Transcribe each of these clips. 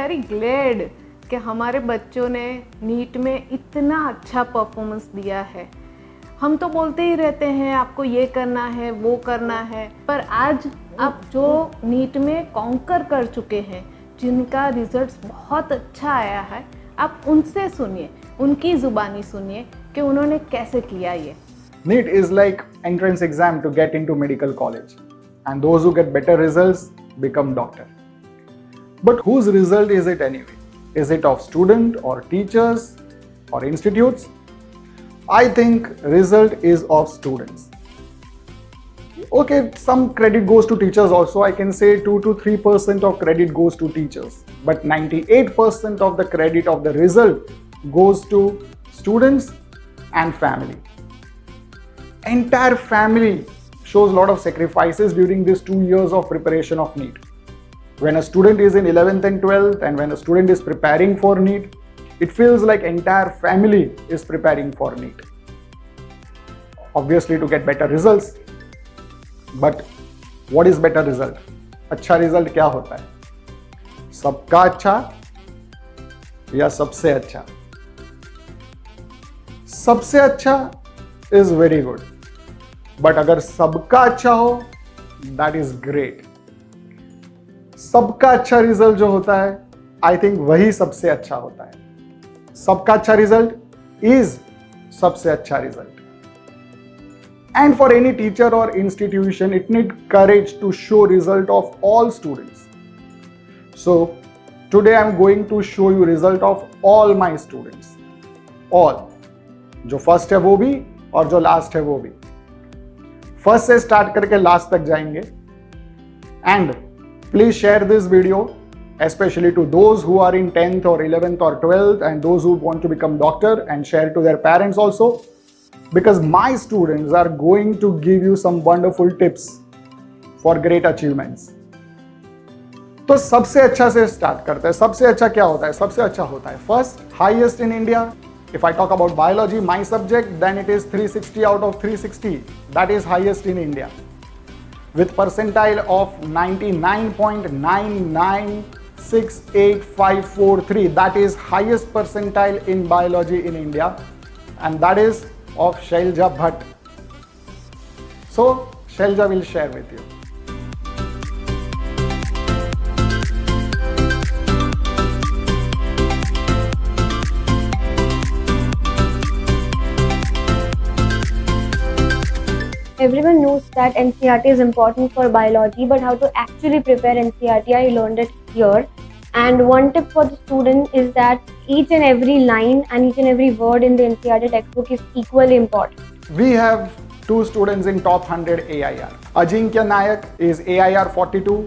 Very glad कि हमारे बच्चों ने नीट में इतना अच्छा परफॉर्मेंस दिया है। हम तो बोलते ही रहते हैं आपको ये करना है वो करना है, पर आज आप जो नीट में कॉन्कर कर चुके हैं, जिनका रिजल्ट्स बहुत अच्छा आया है, आप उनसे सुनिए, उनकी ज़ुबानी सुनिए कि उन्होंने कैसे किया ये। NEET is like entrance exam to get into medical college, and those who get better results become doctor. But whose result is it anyway? Is it of student or teachers or institutes? I think result is of students. Okay, some credit goes to teachers also. I can say 2 to 3% of credit goes to teachers, but 98% of the credit of the result goes to students and family. Entire family shows a lot of sacrifices during these 2 years of preparation of NEET. When a student is in 11th and 12th, and when a student is preparing for NEET, it feels like entire family is preparing for NEET. Obviously to get better results. But what is better result? अच्छा result क्या होता है? सबका अच्छा या सबसे अच्छा? सबसे अच्छा is very good. But अगर सबका अच्छा हो, that is great. सबका अच्छा रिजल्ट जो होता है, आई थिंक वही सबसे अच्छा होता है। सबका अच्छा रिजल्ट इज सबसे अच्छा result. And for any teacher और institution, it need courage to show result of all students. So today I am going to show you result of all my students. All, जो first है वो भी और जो last है वो भी। फर्स्ट से स्टार्ट करके लास्ट तक जाएंगे। And please share this video, especially to those who are in 10th or 11th or 12th, and those who want to become doctor, and share to their parents also, because my students are going to give you some wonderful tips for great achievements. तो सबसे अच्छा से start करते हैं। सबसे अच्छा क्या होता है? सबसे अच्छा होता है first, highest in India. If I talk about biology, my subject, then it is 360 out of 360. That is highest in India. With percentile of 99.9968543. That is highest percentile in biology in India, and that is of Shailja Bhatt. So Shailja will share with you. Everyone knows that NCERT is important for biology, but how to actually prepare NCERT, I learned it here. And one tip for the student is that each and every line and each and every word in the NCERT textbook is equally important. We have 2 students in top 100 AIR. Ajinkya Nayak is AIR 42.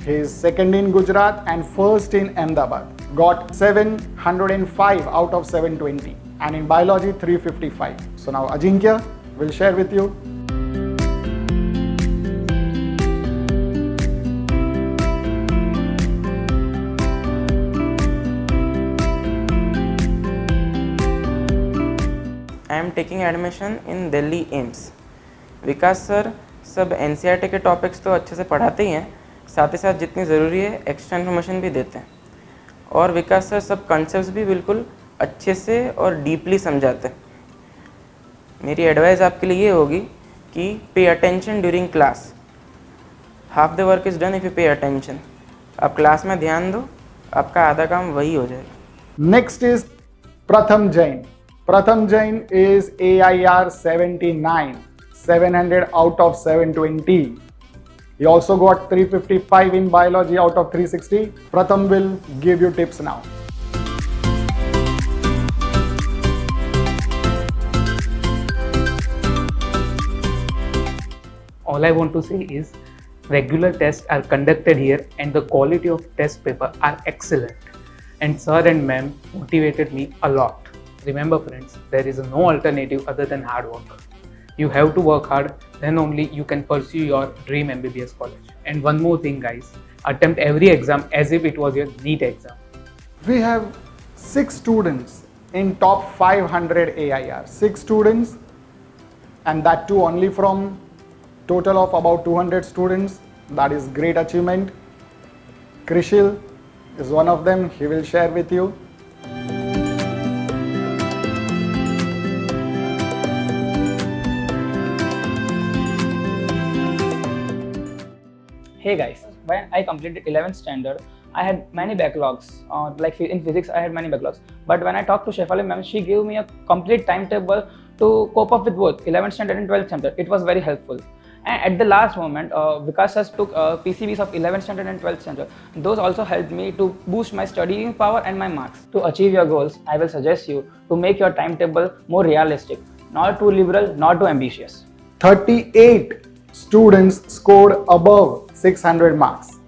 He is second in Gujarat and first in Ahmedabad. Got 705 out of 720. And in biology, 355. So now Ajinkya will share with you. I am taking admission in Delhi AIIMS. Vikas sir सब NCERT के topics तो अच्छे से पढ़ाते ही हैं, साथ ही साथ जितनी ज़रूरी है एक्स्ट्रा इन्फॉर्मेशन भी देते हैं। और विकास सर सब कॉन्सेप्ट्स भी बिल्कुल अच्छे से और डीपली समझाते हैं। मेरी एडवाइस आपके लिए ये होगी कि pay attention during class. Half the work is done if you pay attention. आप क्लास में ध्यान दो, आपका आधा काम वही हो जाएगा। नेक्स्ट इज प्रथम Jain. Pratham Jain is AIR 79, 700 out of 720. He also got 355 in biology out of 360. Pratham will give you tips now. All I want to say is regular tests are conducted here and the quality of test paper are excellent. And sir and ma'am motivated me a lot. Remember friends, there is no alternative other than hard work. You have to work hard, then only you can pursue your dream MBBS college. And one more thing guys, attempt every exam as if it was your NEET exam. We have 6 students in top 500 AIR. 6 students, and that too only from total of about 200 students. That is great achievement. Krishil, is one of them. He will share with you. Hey guys, when I completed 11th standard, I had many backlogs. Like in physics, I had many backlogs. But when I talked to Shefali ma'am, she gave me a complete timetable to cope up with both 11th standard and 12th standard. It was very helpful. And at the last moment, Vikas has took PCBs of 11th standard and 12th standard. Those also helped me to boost my studying power and my marks. To achieve your goals, I will suggest you to make your timetable more realistic, not too liberal, not too ambitious. 38 students scored above 600 marks.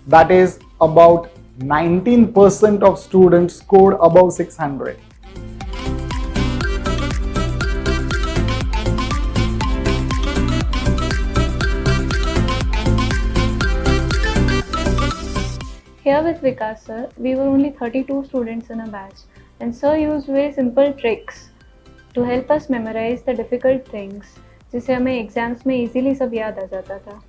That is about 19% of students scored above 600. Here with Vikas sir, we were only 32 students in a batch, and sir used very simple tricks to help us memorize the difficult things, जिससे हमें exams में easily सब याद आ जाता था.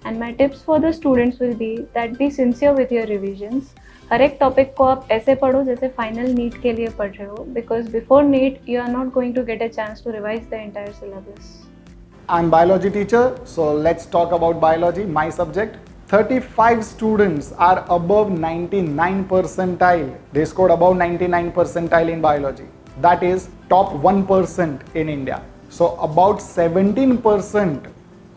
And my tips for the students will be that be sincere with your revisions. हर एक topic को आप ऐसे पढ़ो जैसे फाइनल नीट के लिए पढ़ रहे हो, because before NEET you are not going to get a chance to revise the entire syllabus. I'm biology teacher, so let's talk about biology, my subject. 35 students are above 99 percentile. They scored above 99 percentile in biology. That is top 1% in India. So about 17%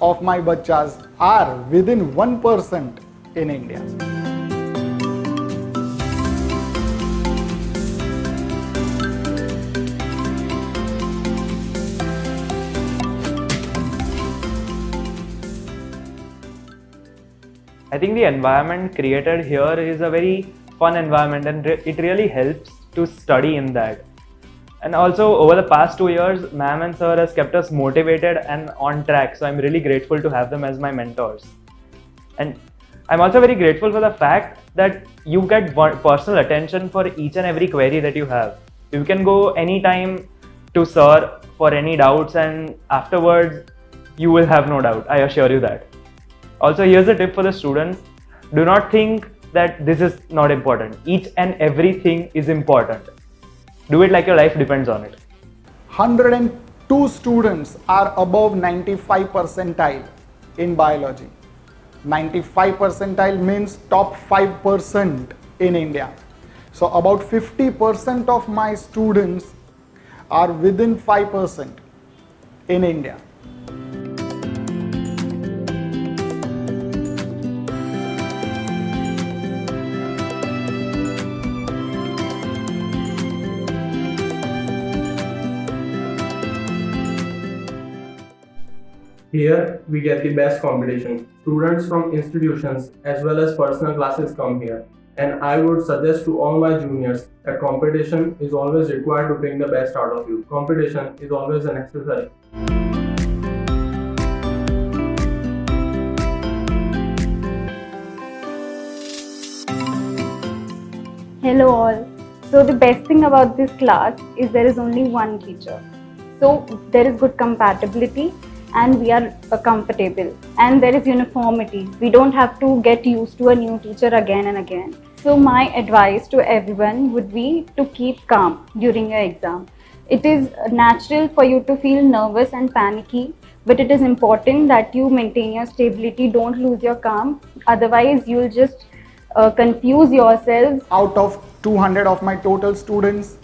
of my bachas are within 1% in India. I think the environment created here is a very fun environment, and it really helps to study in that. And also over the past 2 years, ma'am and sir has kept us motivated and on track, so I'm really grateful to have them as my mentors. And I'm also very grateful for the fact that you get personal attention for each and every query that you have. You can go anytime to sir for any doubts, and afterwards you will have no doubt, I assure you that. Also, here's a tip for the students. Do not think that this is not important. Each and everything is important. Do it like your life depends on it. 102 students are above 95 percentile in biology. 95 percentile means top 5% in India. So about 50% of my students are within 5% in India. Here we get the best competition. Students from institutions as well as personal classes come here. And I would suggest to all my juniors that competition is always required to bring the best out of you. Competition is always an exercise. Hello all. So the best thing about this class is there is only one teacher. So there is good compatibility and we are comfortable, and there is uniformity. We don't have to get used to a new teacher again and again. So my advice to everyone would be to keep calm during your exam. It is natural for you to feel nervous and panicky, but it is important that you maintain your stability. Don't lose your calm, otherwise you'll just confuse yourselves. Out of 200 of my total students,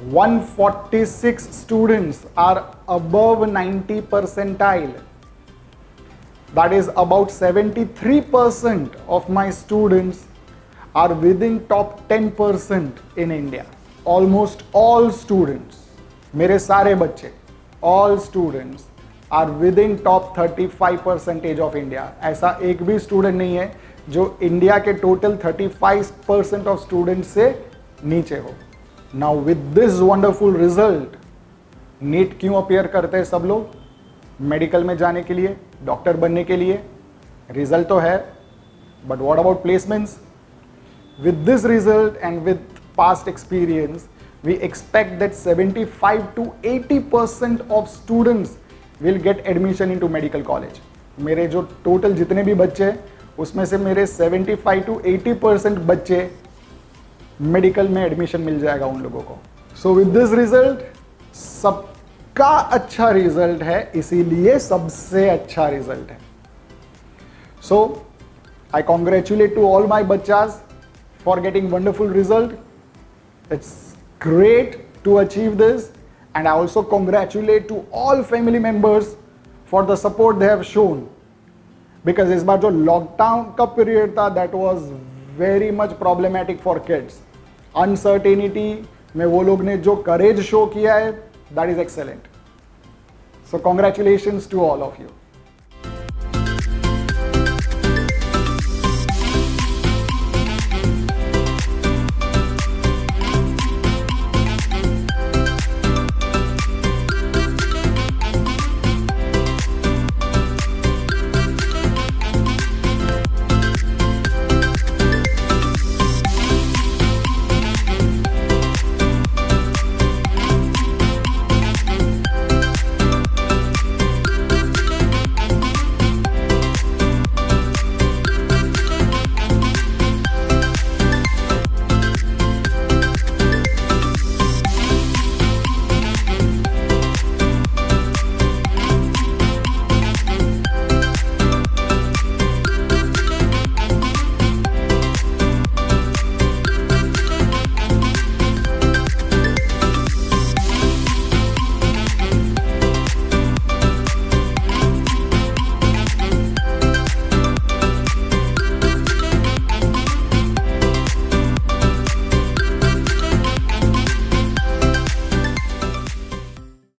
146 students are above 90 percentile. That is about 73% of my students are within top 10% in India. Almost all students, मेरे सारे बच्चे, all students are within top 35% of India. ऐसा एक भी student नहीं है जो India के टोटल 35% ऑफ स्टूडेंट्स से नीचे हो. Now with this wonderful result, NEET क्यों अपियर करते हैं सब लोग? मेडिकल में जाने के लिए, डॉक्टर बनने के लिए. रिजल्ट तो है, but what about placements? With this result and with past experience, we expect that 75 to 80% of students will get admission into medical college. मेरे जो टोटल जितने भी बच्चे हैं उसमें से मेरे 75 to 80% बच्चे मेडिकल में एडमिशन मिल जाएगा उन लोगों को। सो विद दिस रिजल्ट, सबका अच्छा रिजल्ट है, इसीलिए सबसे अच्छा रिजल्ट है। So I congratulate to all my बच्चास for getting wonderful result. It's great to achieve this, and I also congratulate to all family members for the support they have shown, because इस बार जो lockdown का period था that was very much problematic for kids. Uncertainty में वो लोग ने जो courage show किया है, that is excellent. So congratulations to all of you.